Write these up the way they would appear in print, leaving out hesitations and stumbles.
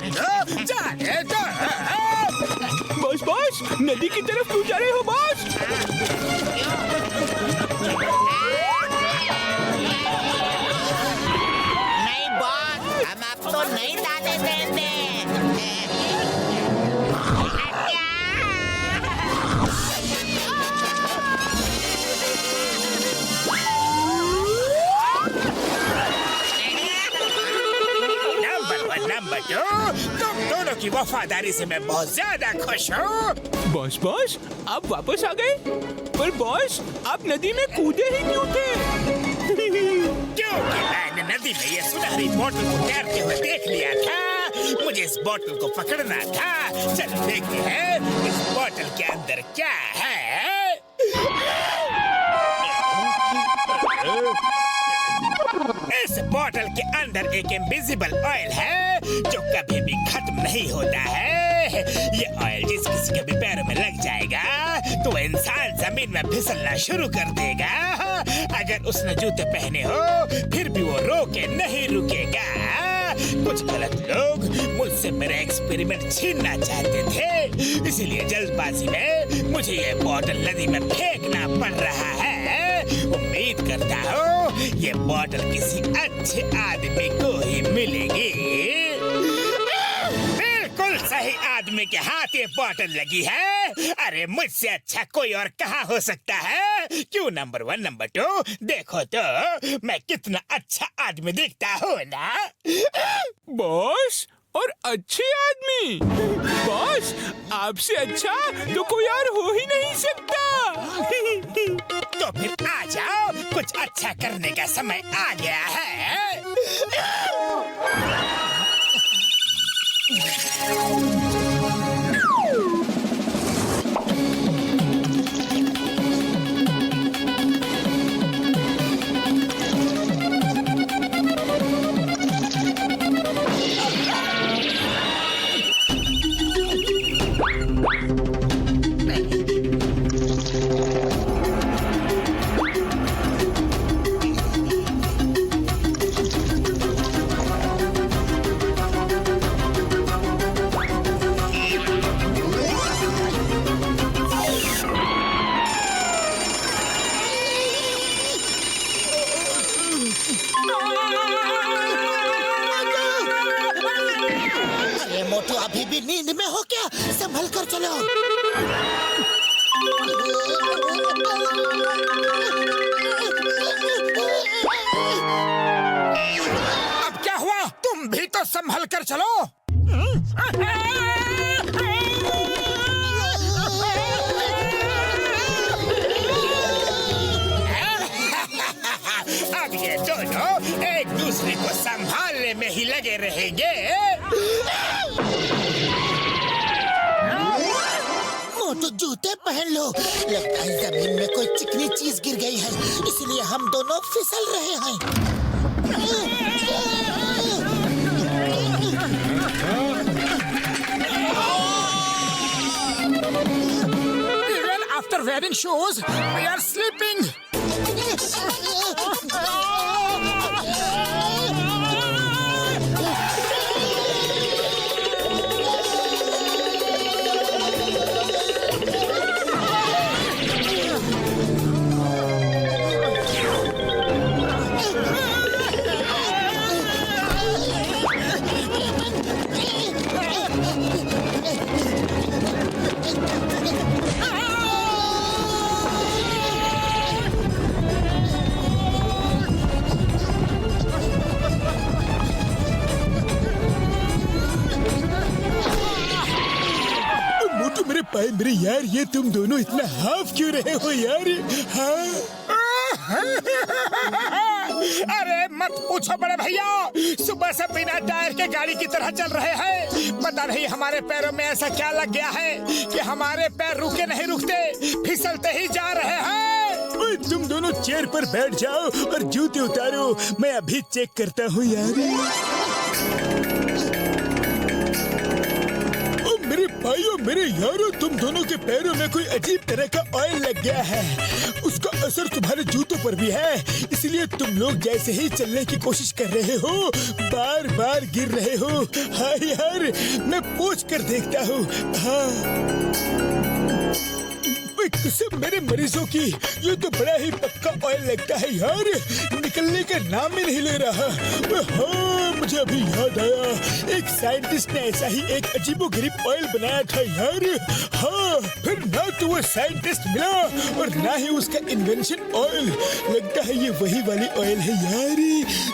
जाने दो, जाने दो। बॉस बॉस, नदी की तरफ क्यों जा रहे हो बॉस? नहीं बॉस, हम आपको नहीं जाने देंगे। नंबर दो, तुम दोनों की वफादारी से मैं बहुत ज्यादा खुश हूँ। बॉस बॉस, आप वापस आ गए? पर बॉस, आप नदी में कूदे ही क्यों थे? क्योंकि मैंने नदी में ये सुनहरी बोतल को तैरते हुए देख लिया था। मुझे इस बोतल को पकड़ना था। चलो देखते हैं इस बोतल के अंदर क्या है। इस बोतल के अंदर एक इनविजिबल ऑयल है जो कभी भी खत्म नहीं होता है। ये ऑयल जिस किसी के भी पैरों में लग जाएगा तो इंसान जमीन में फिसलना शुरू कर देगा। अगर उसने जूते पहने हो फिर भी वो रोके नहीं रुकेगा। कुछ गलत लोग मुझसे मेरा एक्सपेरिमेंट छीनना चाहते थे, इसीलिए जल्दबाजी में मुझे ये बोतल नदी में फेंकना पड़ रहा है। उम्मीद करता हूँ ये बोतल किसी अच्छे आदमी को ही मिलेगी। बिल्कुल सही आदमी के हाथ ये बोतल लगी है। अरे मुझसे अच्छा कोई और कहाँ हो सकता है? क्यों नंबर 1 नंबर 2, देखो तो मैं कितना अच्छा आदमी दिखता हूँ ना। बॉस, और अच्छे आदमी? बॉस, आपसे अच्छा तो कोई और हो ही नहीं सकता। तो फिर आ जाओ, कुछ अच्छा करने का समय आ गया है। मोटू अभी भी नींद में हो क्या? संभल कर चलो। अब क्या हुआ? तुम भी तो संभल कर चलो। अब ये दोनों एक दूसरे को संभालने में ही लगे रहेंगे। मोटू जूते पहन लो। लगता है जमीन में कोई चिकनी चीज गिर गई है, इसलिए हम दोनों फिसल रहे हैं। Even after wearing shoes, we are sleeping. मेरे यार, ये तुम दोनों इतना हाफ क्यों रहे हो यार? हाँ? अरे मत पूछो बड़े भैया, सुबह से बिना टायर के गाड़ी की तरह चल रहे हैं। पता नहीं हमारे पैरों में ऐसा क्या लग गया है कि हमारे पैर रुके नहीं रुकते, फिसलते ही जा रहे हैं। तुम दोनों चेयर पर बैठ जाओ और जूते उतारो, मैं अभी चेक करता हूँ यार। ओ मेरे भाइयों, मेरे यारों, तुम दोनों के पैरों में कोई अजीब तरह का ऑयल लग गया है। उसका असर तुम्हारे जूतों पर भी है, इसलिए तुम लोग जैसे ही चलने की कोशिश कर रहे हो बार बार गिर रहे हो। हाँ यार, मैं पूछ कर देखता हूँ। हाँ कसम मेरे मरीजों की, ये तो बड़ा ही पक्का ऑयल लगता है यार, निकलने का नाम ही नहीं ले रहा। हाँ, मुझे अभी याद आया, एक साइंटिस्ट ने ऐसा ही एक अजीबोगरीब ऑयल बनाया था यार। हाँ, फिर ना तो वो साइंटिस्ट मिला और ना ही उसका इन्वेंशन ऑयल। लगता है ये वही वाली ऑयल है यार,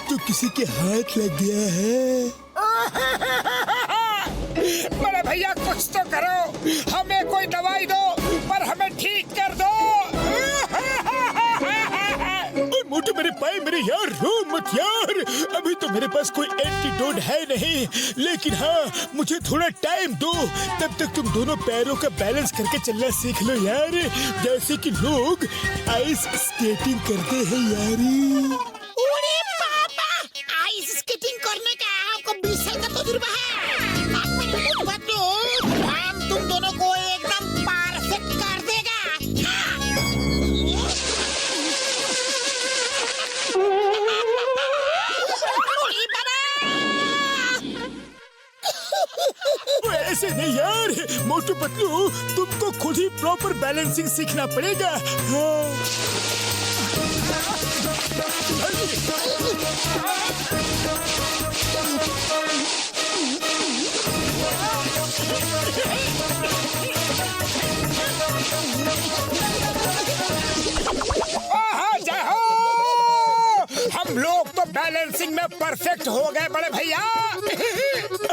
तो किसी के हाथ लग गया है। बड़े भैया कुछ तो करो, हमें कोई दवाई दो, पर हमें ठीक कर दो। मोटू मेरे पाए मेरे यार, रो मत यार, अभी तो मेरे पास कोई एंटीडोट है नहीं, लेकिन हाँ मुझे थोड़ा टाइम दो, तब तक तुम दोनों पैरों का बैलेंस करके चलना सीख लो यार, जैसे कि लोग आइस स्केटिंग करते हैं यार। अरे पापा, आइस स्केटिंग करने का आपको 20 साल का तजुर्बा है। हम तुम दोनों को एकदम परफेक्ट कर देगा। ऐसे नहीं यार मोटू पतलू, तुमको खुद ही प्रॉपर बैलेंसिंग सीखना पड़ेगा। हाँ। हम लोग तो बैलेंसिंग में परफेक्ट हो गए बड़े भैया।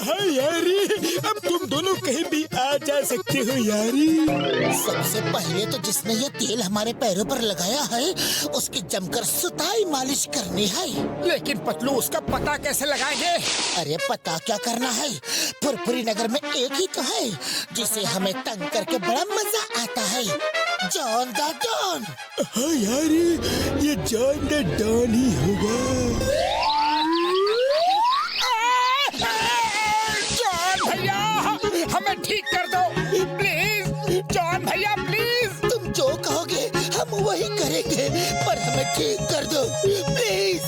हाँ यारी, अब तुम दोनों कहीं भी आ जा सकते हो यारी। सबसे पहले तो जिसने ये तेल हमारे पैरों पर लगाया है उसकी जमकर सुताई मालिश करनी है। लेकिन पतलू उसका पता कैसे लगाएंगे? अरे पता क्या करना है, फुरफुरी नगर में एक ही तो है जिसे हमें तंग करके बड़ा मजा आता है, जॉन द डॉन। हाँ यारी, ये जॉन द डॉन ही होगा। जॉन भैया हमें ठीक कर दो प्लीज, जॉन भैया प्लीज। तुम जो कहोगे हम वही करेंगे, पर हमें ठीक कर दो प्लीज।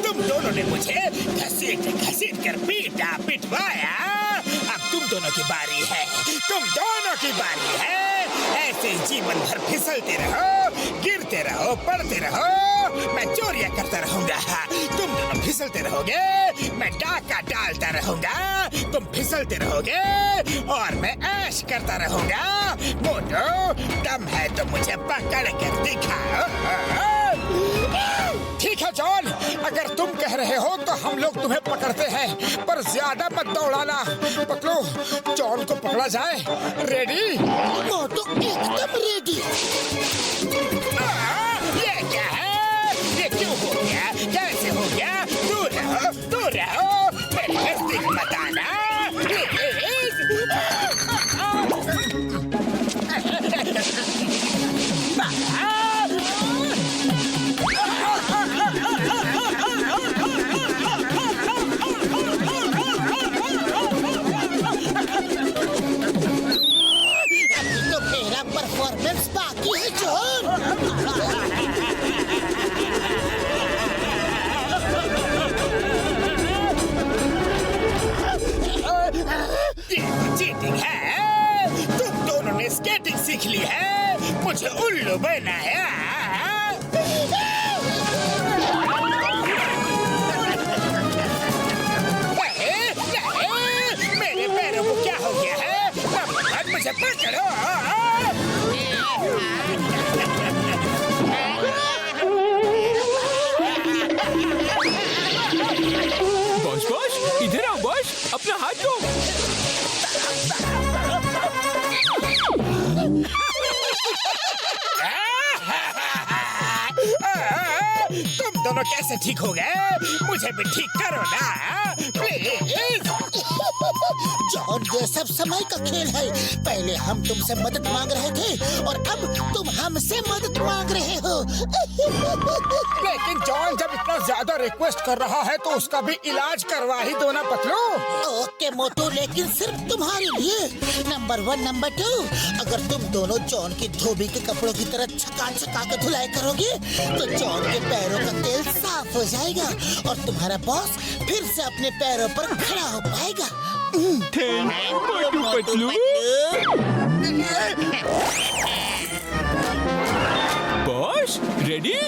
तुम दोनों ने मुझे घसीट कर पीटा पिटवाया, अब तुम दोनों की बारी है, तुम दोनों की बारी है। ऐसे जीवन भर फिसलते रहो, गिरते रहो, पड़ते रहो, मैं चोरियां करता रहूंगा। तुम दोनों फिसलते रहोगे, मैं डाका डालता रहूंगा, तुम फिसलते रहोगे और मैं ऐश करता रहूंगा। मोटो, दम है तो मुझे पकड़ कर दिखाओ। ठीक है जॉन, अगर तुम कह रहे हो तो हम लोग तुम्हें पकड़ते हैं, पर ज्यादा मत दौड़ाना। पतलू, जॉन को पकड़ा जाए। रेडी? मोटू एकदम रेडी। ये क्या है? ये क्यों हो गया? कैसे हो गया? दूर रहो, दूर रहो, मेरे नजदीक मत आना। अभी तो मेरा परफॉर्मेंस बाकी है जॉन। चीटिंग है, तुम दोनों ने स्केटिंग सीख ली है, मुझे उल्लू बनाया। मेरे पैरों को क्या हो गया है? मुझे पकड़ो। बॉस बॉस, इधर आओ बॉस, अपना हाथ दो। तुम दोनों कैसे ठीक हो गए? मुझे भी ठीक करो ना प्लीज। जॉन, ये सब समय का खेल है। पहले हम तुमसे मदद मांग रहे थे और अब तुम हमसे मदद मांग रहे हो। लेकिन जॉन जब इतना ज्यादा रिक्वेस्ट कर रहा है तो उसका भी इलाज करवा ही दो ना पतलू। ओके मोटू, लेकिन सिर्फ तुम्हारे लिए। नंबर 1, नंबर 2, अगर तुम दोनों जॉन की धोबी के कपड़ों की तरह छका के धुलाई करोगे तो जॉन के पैरों का तेल साफ हो जाएगा और तुम्हारा बॉस फिर से अपने पैरों पर खड़ा हो पाएगा। Thank you Motu Patlu. Boss ready?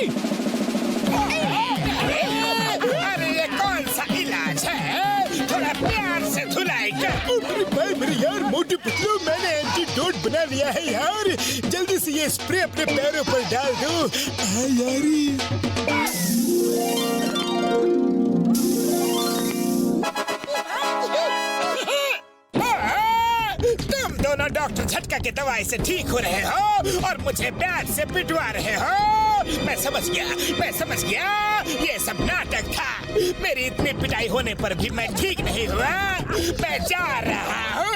अरे ये कौन सा इलाज है? थोड़ा प्यार से धुलाई कर। अरे भाई मेरे यार मोटू पतलू, मैंने एंटीडोट बना लिया है यार। जल्दी से ये स्प्रे अपने पैरों पर डाल दो। हाँ यारी। तुम दोनों डॉक्टर झटका की दवाई से ठीक हो रहे हो और मुझे बैट से पिटवा रहे हो। मैं समझ गया ये सब नाटक था। मेरी इतनी पिटाई होने पर भी मैं ठीक नहीं हुआ। मैं जा रहा हूँ।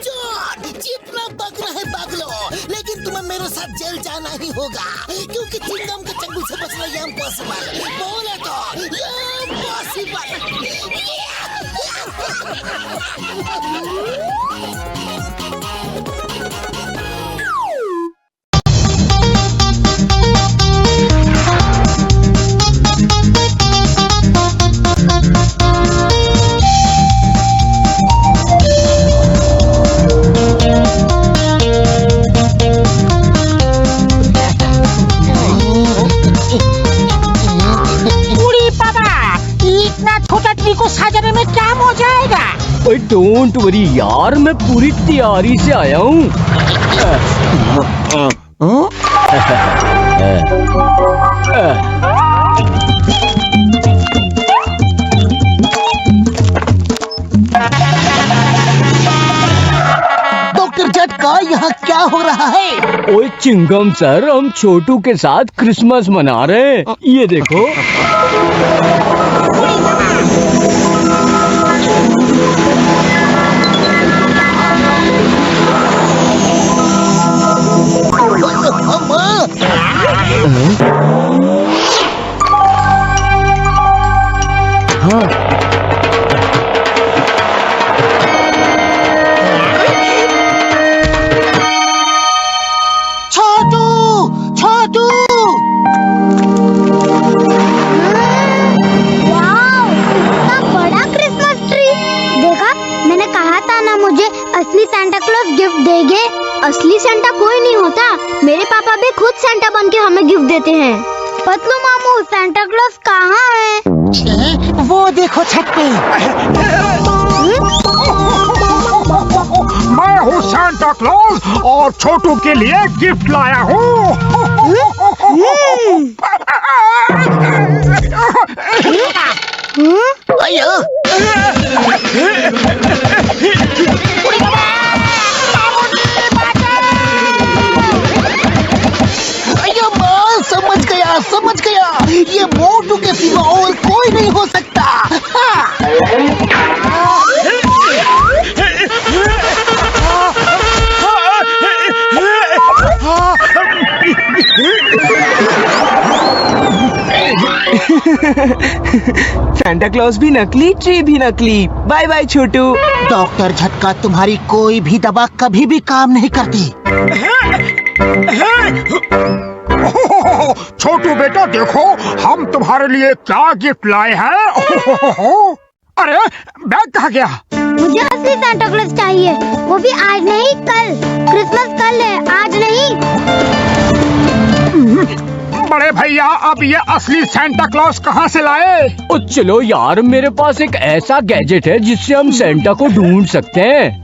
जॉन, जितना भागना है भाग लो, लेकिन तुम्हें मेरे साथ जेल जाना ही होगा क्योंकि चिंगम के चंगुल से बचना ये इम्पॉसिबल। बोले तो ये इम्पॉसिबल। को सजाने में टाइम हो जाएगा। डोंट वरी यार, मैं पूरी तैयारी से आया हूँ। डॉक्टर झटका, यहाँ क्या हो रहा है? ओए चिंगम सर, हम छोटू के साथ क्रिसमस मना रहे हैं। ये देखो। असली सेंटा क्लॉज गिफ्ट देंगे। असली सेंटा कोई नहीं होता। मेरे पापा भी खुद सेंटा बन के हमें गिफ्ट देते हैं। पतलू मामू, सेंटा क्लॉज कहाँ है? वो देखो छत पे। मैं हूँ सेंटा क्लॉज और छोटू के लिए गिफ्ट लाया हूँ। समझ गया, ये मोटू के सिवा और कोई नहीं हो सकता। सेंटा क्लॉज भी नकली, ट्री भी नकली। बाय बाय छोटू। डॉक्टर झटका, तुम्हारी कोई भी दवा कभी भी काम नहीं करती। छोटू बेटा देखो, हम तुम्हारे लिए क्या गिफ्ट लाए हैं। अरे बैग कहाँ गया? मुझे असली सेंटा क्लॉज चाहिए, वो भी आज नहीं कल। क्रिसमस कल है, आज नहीं। बड़े भैया, अब ये असली सेंटा क्लॉज कहाँ से लाए? ओ चलो यार, मेरे पास एक ऐसा गैजेट है जिससे हम सेंटा को ढूंढ सकते हैं।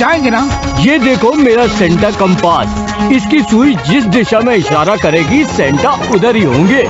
जाएंगे ना? ये देखो मेरा सेंटा कंपास। इसकी सुई जिस दिशा में इशारा करेगी सेंटा उधर ही होंगे।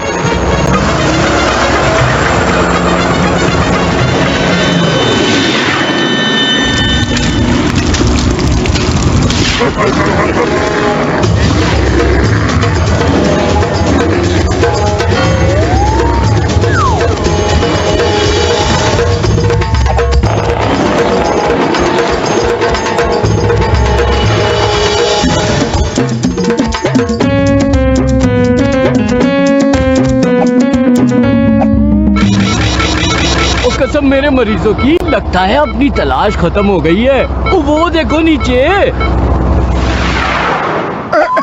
कसम मेरे मरीजों की, लगता है अपनी तलाश खत्म हो गई है। वो देखो नीचे।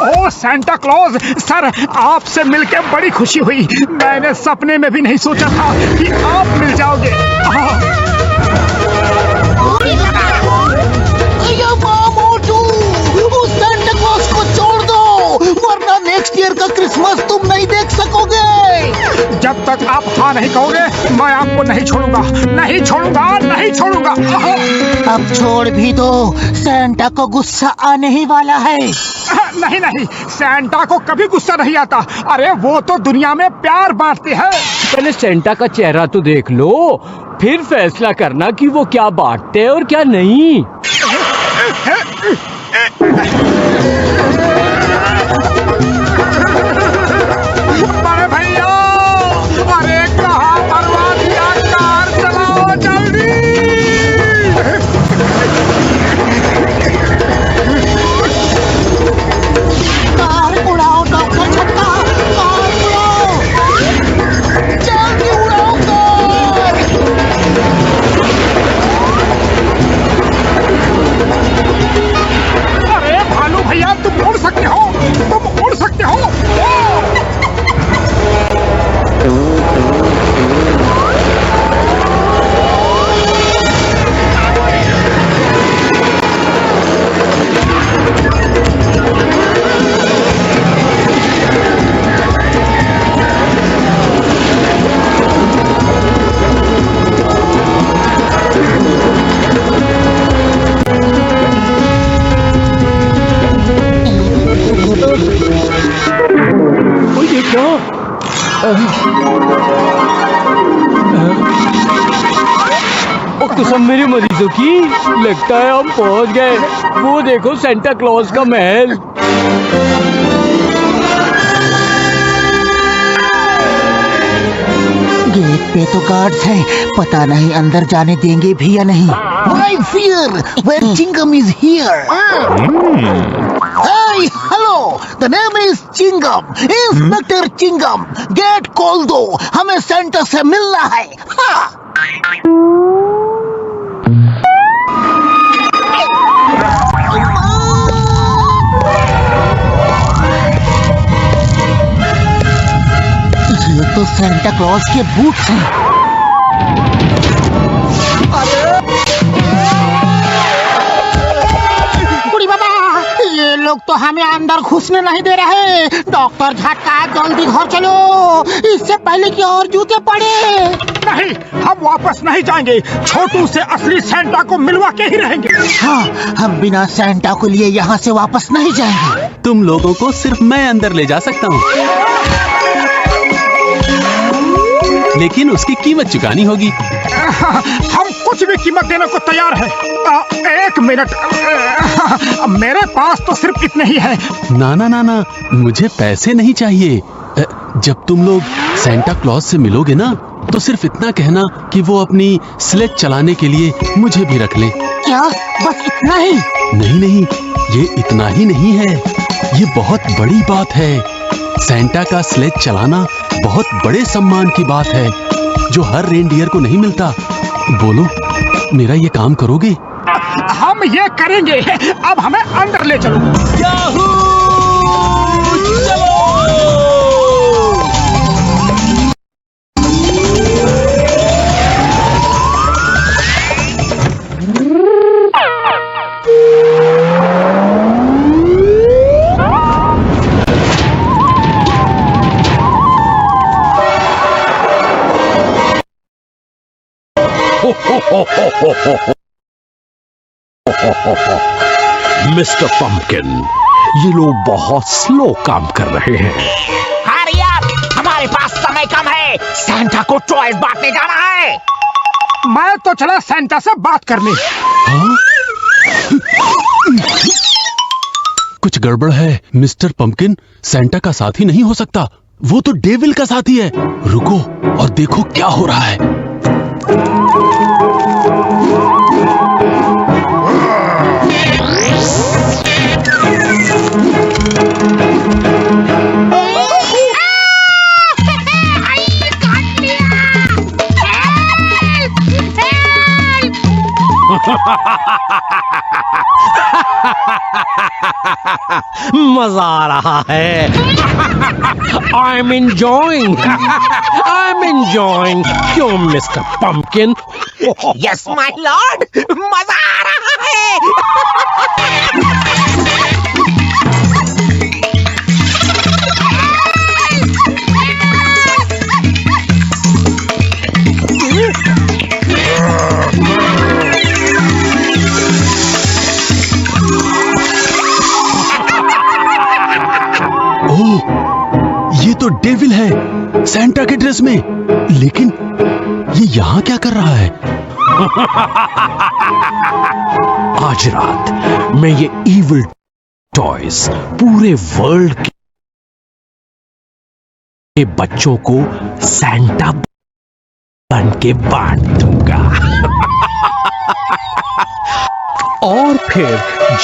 ओ सेंटा क्लॉज सर, आपसे मिलकर बड़ी खुशी हुई। मैंने सपने में भी नहीं सोचा था कि आप मिल जाओगे। उस सेंटा क्लॉज को छोड़ दो, वरना नेक्स्ट ईयर का क्रिसमस तुम नहीं देख सकोगे। जब तक आप हाँ नहीं कहोगे मैं आपको नहीं छोड़ूंगा, नहीं छोड़ूंगा, नहीं छोड़ूंगा। अब छोड़ भी दो, सेंटा को गुस्सा आने ही वाला है। नहीं नहीं, सेंटा को कभी गुस्सा नहीं आता। अरे वो तो दुनिया में प्यार बांटते हैं। पहले सेंटा का चेहरा तो देख लो, फिर फैसला करना कि वो क्या बांटते हैं और क्या नहीं। बड़े भैया, अरे कहाँ बर्बाद किया, कार चलाओ जल्दी। कार उड़ाओ डॉक्टर छक्का, कार उड़ाओ, जल्दी उड़ाओ कार। अरे भालू भैया, तुम उड़ सकते हो, तुम उड़ सकते हो। ये क्या? ओ कसम मेरे मरीजों की, लगता है हम पहुंच गए। वो देखो सेंटा क्लॉज का महल। गेट पे तो गार्ड्स हैं, पता नहीं अंदर जाने देंगे भी या नहीं। My fear, where Chingam is here. Hey, hello, the name is Chingam, Inspector Chingam. Gate खोल दो, हमें सेंटर से मिलना है। ये तो सेंटा क्लॉज के बूट्स हैं। बुढ़ी बाबा, ये लोग तो हमें अंदर घुसने नहीं दे रहे। डॉक्टर झटका, जल्दी घर चलो, इससे पहले कि और जूते पड़े। नहीं, हम वापस नहीं जाएंगे। छोटू से असली सेंटा को मिलवा के ही रहेंगे। हाँ, हम बिना सेंटा को लिए यहाँ से वापस नहीं जाएंगे। तुम लोगों को सिर्फ मैं अंदर ले जा सकता हूँ, लेकिन उसकी कीमत चुकानी होगी। हम कुछ भी कीमत देने को तैयार है। एक मिनट, मेरे पास तो सिर्फ इतने ही है। ना ना ना ना, मुझे पैसे नहीं चाहिए। जब तुम लोग सेंटा क्लॉज से मिलोगे ना, तो सिर्फ इतना कहना कि वो अपनी स्लेज चलाने के लिए मुझे भी रख ले। क्या बस इतना ही? नहीं नहीं, ये इतना ही नहीं है, ये बहुत बड़ी बात है। सेंटा का स्लेज चलाना बहुत बड़े सम्मान की बात है, जो हर रेनडियर को नहीं मिलता। बोलो, मेरा ये काम करोगे? हम ये करेंगे। अब हमें अंदर ले चलो। याहू! हो मिस्टर पंपकिन, ये लोग बहुत स्लो काम कर रहे हैं। अरे यार, हमारे पास समय कम है। सैंटा को टॉयज बांटने जाना है। मैं तो चला सैंटा से बात करने। हाँ? कुछ गड़बड़ है मिस्टर पंपकिन। सैंटा का साथी नहीं हो सकता, वो तो डेविल का साथी है। रुको और देखो क्या हो रहा है। मजा आ रहा है। I'm enjoying. I'm enjoying. क्यों mister pumpkin? Yes my Lord, मजा आ रहा है। ये तो डेविल है सैंटा के ड्रेस में। लेकिन ये यहाँ क्या कर रहा है? आज रात मैं ये इविल टॉयज पूरे वर्ल्ड के बच्चों को सैंटा बन के बांट दूंगा। और फिर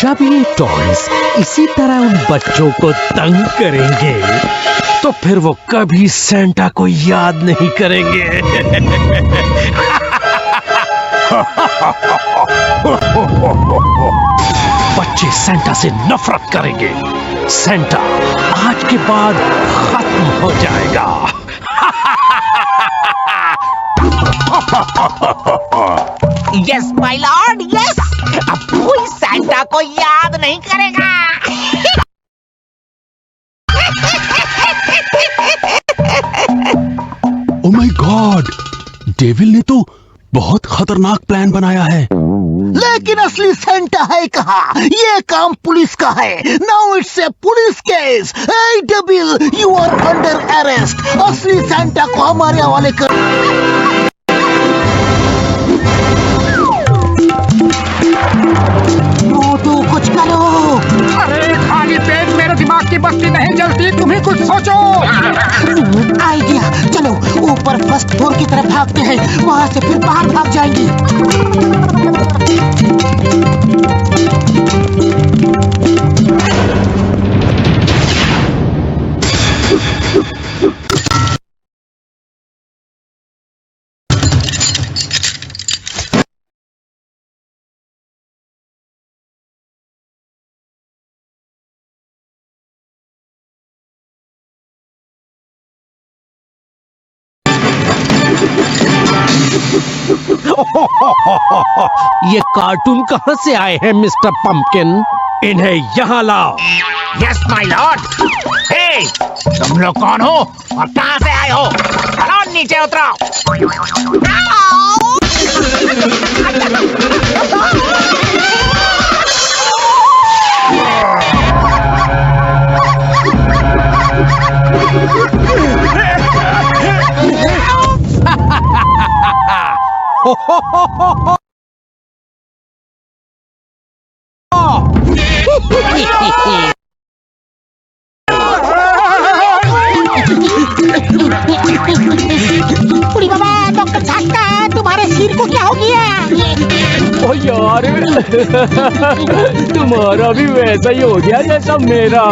जब ये टॉयज इसी तरह उन बच्चों को तंग करेंगे तो फिर वो कभी सैंटा को याद नहीं करेंगे। बच्चे सैंटा से नफरत करेंगे। सैंटा आज के बाद खत्म हो जाएगा। Yes my Lord, yes. अब कोई सैंटा को याद नहीं करेगा। ओ माय गॉड, डेविल ने तो बहुत खतरनाक प्लान बनाया है। लेकिन असली सेंटा है कहाँ? ये काम पुलिस का है। Now it's a police case. Hey devil, you are under arrest. असली सेंटा को हमारे हवाले कर। मोटू, कुछ करो। अरे खाली पेट मेरे दिमाग की बत्ती नहीं जलती, तुम्हें कुछ सोचो। आइडिया, चलो ऊपर फर्स्ट फ्लोर की तरफ भागते हैं, वहाँ से फिर बाहर भाग जाएंगे। ये कार्टून कहाँ से आए हैं मिस्टर पंपकिन? इन्हें यहाँ लाओ। Yes my Lord. हे, तुम लोग कौन हो और कहाँ से आए हो? चलो नीचे उतरो। बुढ़ी बाबा, डॉक्टर झाटका, तुम्हारे सिर को क्या हो गया? ओ यार, तुम्हारा भी वैसा ही हो गया जैसा मेरा।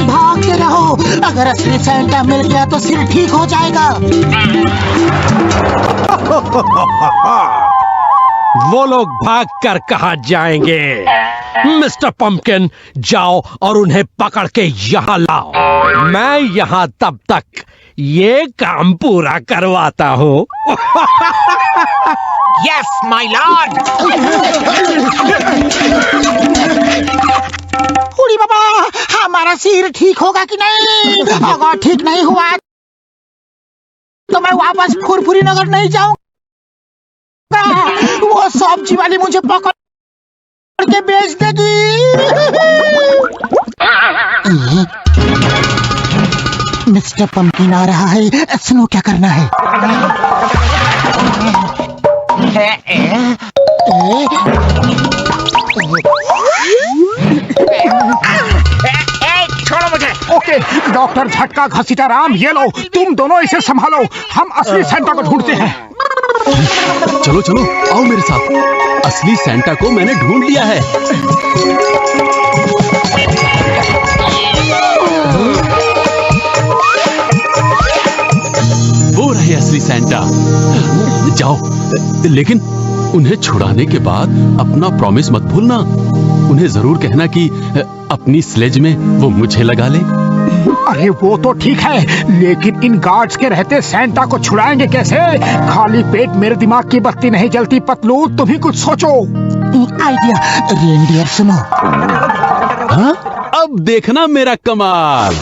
भागते रहो, अगर असली सैंटा मिल गया तो सिर ठीक हो जाएगा। वो लोग भागकर कहाँ जाएंगे? मिस्टर पंपकिन, जाओ और उन्हें पकड़ के यहाँ लाओ। मैं यहाँ तब तक ये काम पूरा करवाता हूँ। Yes my Lord. बुढ़ी बाबा, हमारा सिर ठीक होगा कि नहीं? अगर ठीक नहीं हुआ तो मैं वापस फुरफुरी नगर नहीं जाऊंगा। वो सब्जी वाली मुझे पकड़ के बेच देगी। मिस्टर पंपकिन आ रहा है, सुनो क्या करना है। छोड़ो मुझे। ओके डॉक्टर झटका घसीटा राम, ये लो तुम दोनों इसे संभालो, हम असली सेंटा को ढूंढते हैं। चलो चलो आओ मेरे साथ, असली सेंटा को मैंने ढूंढ लिया है। वो रहे असली सेंटा। जाओ, लेकिन उन्हें छुड़ाने के बाद अपना प्रॉमिस मत भूलना। उन्हें जरूर कहना कि अपनी स्लेज में वो मुझे लगा ले। अरे वो तो ठीक है, लेकिन इन गार्ड्स के रहते सेंटा को छुड़ाएंगे कैसे? खाली पेट मेरे दिमाग की बत्ती नहीं जलती पतलू, तुम ही कुछ सोचो। आइडिया, रेनडियर सुनो। हाँ? अब देखना मेरा कमाल।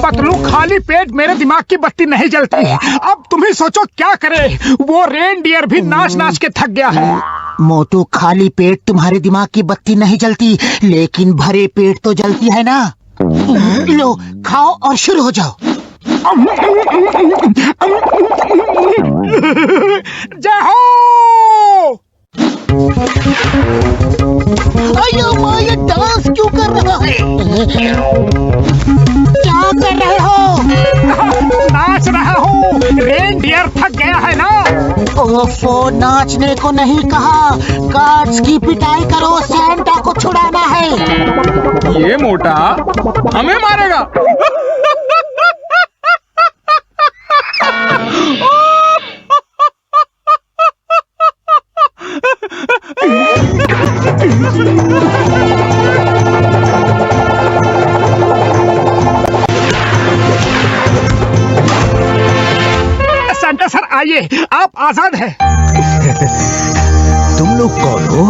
पतलू खाली पेट मेरे दिमाग की बत्ती नहीं जलती। अब तुम ही सोचो क्या करे। वो रेनडियर भी नाच नाच के थक गया है। मोटू, खाली पेट तुम्हारे दिमाग की बत्ती नहीं जलती, लेकिन भरे पेट तो जलती है ना। लो खाओ और शुरू हो जाओ। जय हो। अयो माँ, ये डांस क्यों कर रहा है? क्या कर रहे हो? नाच रहा हूँ, रेनडियर थक गया है ना। ओफो, नाचने को नहीं कहा, गार्ड्स की पिटाई करो, सेंटा को छुड़ाना है। ये मोटा हमें मारेगा। सेंटा सर आइए, आप आजाद हैं। तुम लोग कौन हो?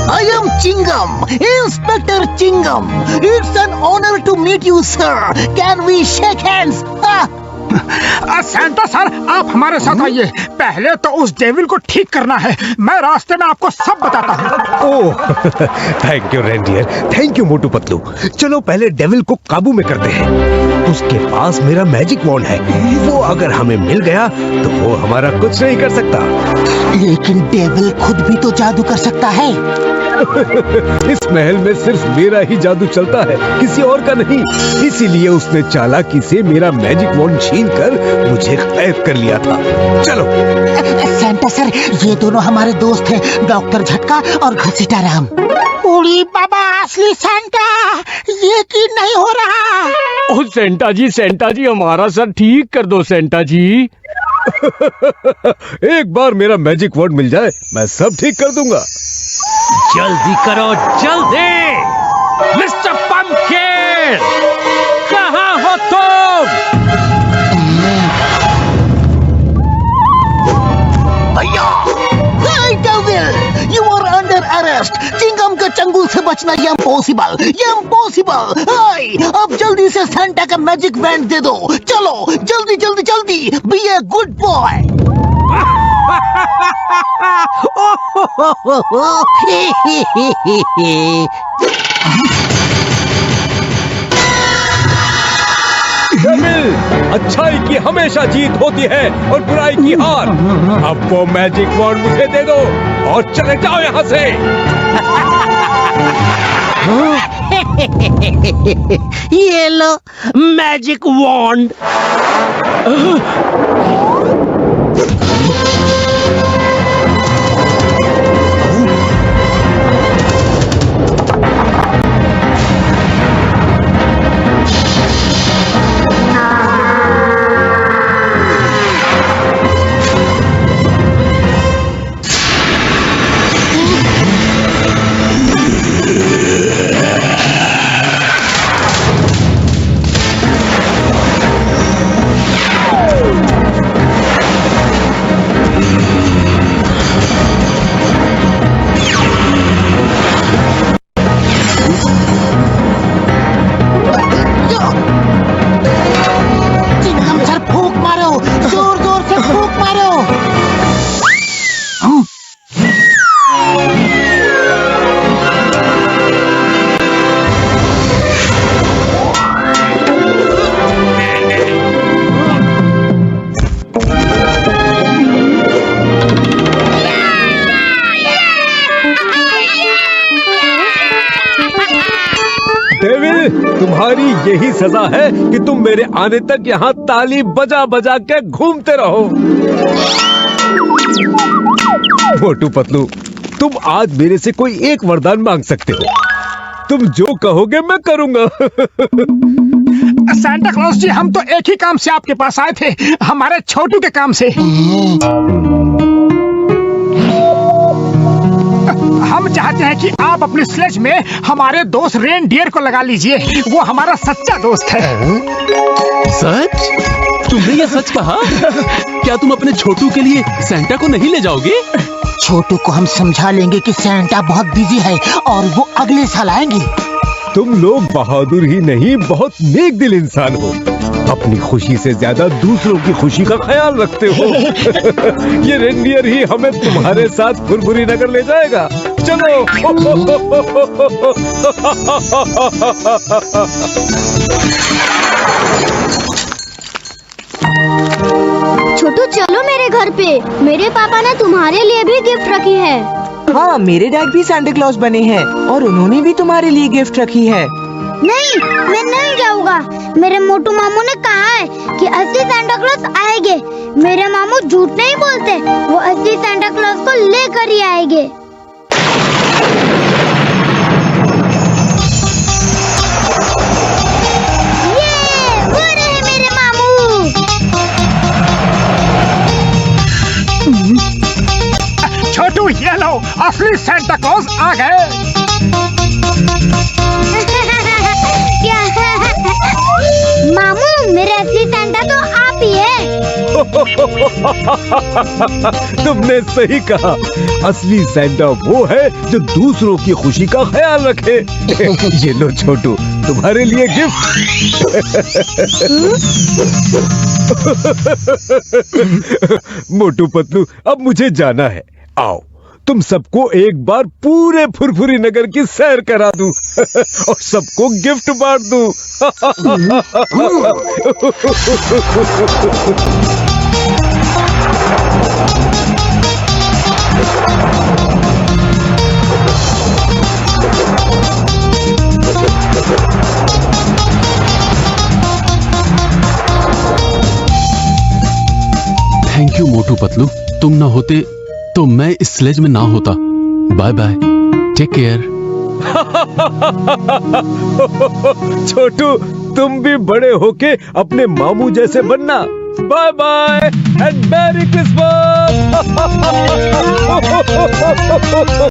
I am Chingam, Inspector Chingam. It's an honor to meet you, sir. Can we shake hands? Santa sir आप हमारे साथ आइए। पहले तो उस डेविल को ठीक करना है, मैं रास्ते में आपको सब बताता हूँ। Oh thank you reindeer, thank you Motu Patlu. चलो पहले डेविल को काबू में करते हैं। उसके पास मेरा मैजिक वॉन्ड है, वो अगर हमें मिल गया तो वो हमारा कुछ नहीं कर सकता। लेकिन डेविल खुद भी तो जादू कर सकता है। इस महल में सिर्फ मेरा ही जादू चलता है, किसी और का नहीं। इसीलिए उसने चालाकी से मेरा मैजिक वॉन्ड छीन कर मुझे कैद कर लिया था। चलो सेंटा सर, ये दोनों हमारे दोस्त हैं, डॉक्टर झटका और घसीटा राम। उड़ी बाबा, असली सेंटा, यकीन नहीं हो रहा। ओ सेंटा जी हमारा सर ठीक कर दो सेंटा जी। एक बार मेरा मैजिक वर्ड मिल जाए मैं सब ठीक कर दूंगा। जल्दी करो जल्दी। मिस्टर पंपकिन, कहाँ हो तुम? भैया, devil, you are under arrest. Chingam के चंगुल से बचना ये इम्पॉसिबल, ये इम्पॉसिबल। हाय, अब जल्दी से सेंटा का मैजिक बैंड दे दो। चलो जल्दी जल्दी जल्दी, बी ए गुड बॉय। अच्छाई की हमेशा जीत होती है और बुराई की हार। अब वो मैजिक वॉन्ड मुझे दे दो और चले जाओ यहाँ से। ये लो मैजिक वॉन्ड। तुम्हारी यही सजा है कि तुम मेरे आने तक यहाँ ताली बजा बजा के घूमते रहो। मोटू पतलू, तुम आज मेरे से कोई एक वरदान मांग सकते हो। तुम जो कहोगे मैं करूंगा। सांता क्लॉज जी, हम तो एक ही काम से आपके पास आए थे, हमारे छोटू के काम से। हम चाहते हैं कि आप अपनी स्लेज में हमारे दोस्त रेनडियर को लगा लीजिए, वो हमारा सच्चा दोस्त है। सच? तुमने ये सच कहा? क्या तुम अपने छोटू के लिए सैंटा को नहीं ले जाओगे? छोटू को हम समझा लेंगे कि सैंटा बहुत बिजी है और वो अगले साल आएंगे। तुम लोग बहादुर ही नहीं, बहुत नेक दिल इंसान हो। अपनी खुशी से ज्यादा दूसरों की खुशी का ख्याल रखते हो। ये रेनडियर ही हमें तुम्हारे साथ फुरफुरी नगर ले जाएगा। चलो। छोटू चलो मेरे घर पे, मेरे पापा ने तुम्हारे लिए भी गिफ्ट रखी है। हाँ, मेरे डैड भी सांता क्लॉज बने हैं और उन्होंने भी तुम्हारे लिए गिफ्ट रखी है। नहीं, मैं नहीं जाऊंगा। मेरे मोटू मामू ने कहा है कि असली सांता क्लॉज आएंगे। मेरे मामू झूठ नहीं बोलते, वो असली सांता क्लॉज को लेकर ही आएंगे। वो रहे मेरे मामू। छोटू, ये लो, असली सांता क्लॉज आ गए। मामू, मेरे असली सांता तो आप ही है। तुमने सही कहा, असली सैंटा वो है जो दूसरों की खुशी का ख्याल रखे। ये लो छोटू, तुम्हारे लिए गिफ्ट। मोटू पतलू, अब मुझे जाना है। आओ, तुम सबको एक बार पूरे फुरफुरी नगर की सैर करा दूं और सबको गिफ्ट बांट दूं। थैंक यू मोटू पतलू, तुम ना होते तो मैं इस स्लेज में ना होता। Bye bye, take care. Chhotu, तुम भी बड़े होके अपने मामू जैसे बनना। Bye bye and merry Christmas.